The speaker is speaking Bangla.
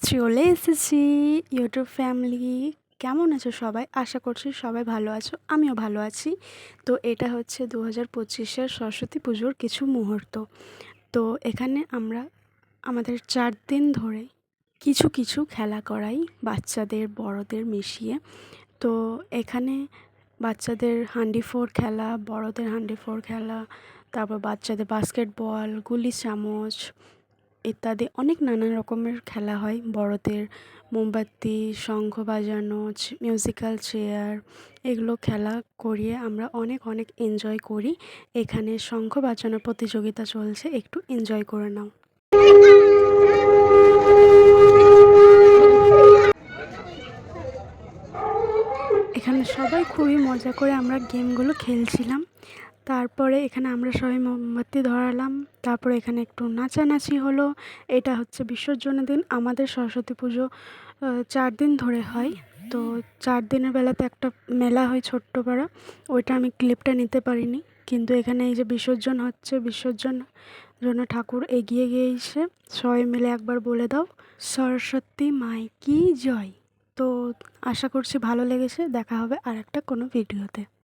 চলে এসেছি ইউটিউব ফ্যামিলি। কেমন আছো সবাই? আশা করছি সবাই ভালো আছো, আমিও ভালো আছি। তো এটা হচ্ছে 2025-এর সরস্বতী পুজোর কিছু মুহূর্ত। তো এখানে আমরা আমাদের 4 দিন ধরে কিছু কিছু খেলা করাই, বাচ্চাদের বড়দের মিশিয়ে। তো এখানে বাচ্চাদের হান্ডি ফোড় খেলা, বড়দের হান্ডি ফোড় খেলা, তারপর বাচ্চাদের বাস্কেটবল, গুলি চামচ ইত্যাদি অনেক নানান রকমের খেলা হয়। বড়দের মোমবাতি, শঙ্খ বাজানো, মিউজিক্যাল চেয়ার, এগুলো খেলা করিয়ে আমরা অনেক অনেক এনজয় করি। এখানে শঙ্খ বাজানোর প্রতিযোগিতা চলছে, একটু এনজয় করে নাও। এখানে সবাই খুবই মজা করে আমরা গেমগুলো খেলছিলাম। তারপরে এখানে আমরা সবাই মোমবাতি ধরালাম। তারপরে এখানে একটু নাচানাচি হলো। এটা হচ্ছে বিসর্জনের দিন। আমাদের সরস্বতী পুজো 4 দিন ধরে হয়। তো 4 দিনের বেলাতে একটা মেলা হয় ছোট্ট পাড়া, ওইটা আমি ক্লিপটা নিতে পারিনি। কিন্তু এখানে এই যে বিসর্জন হচ্ছে, বিসর্জন জন্য ঠাকুর এগিয়ে গিয়েছে। সবাই মিলে একবার বলে দাও, সরস্বতী মাই কি জয়। তো আশা করছি ভালো লেগেছে। দেখা হবে আর একটা কোনো ভিডিওতে।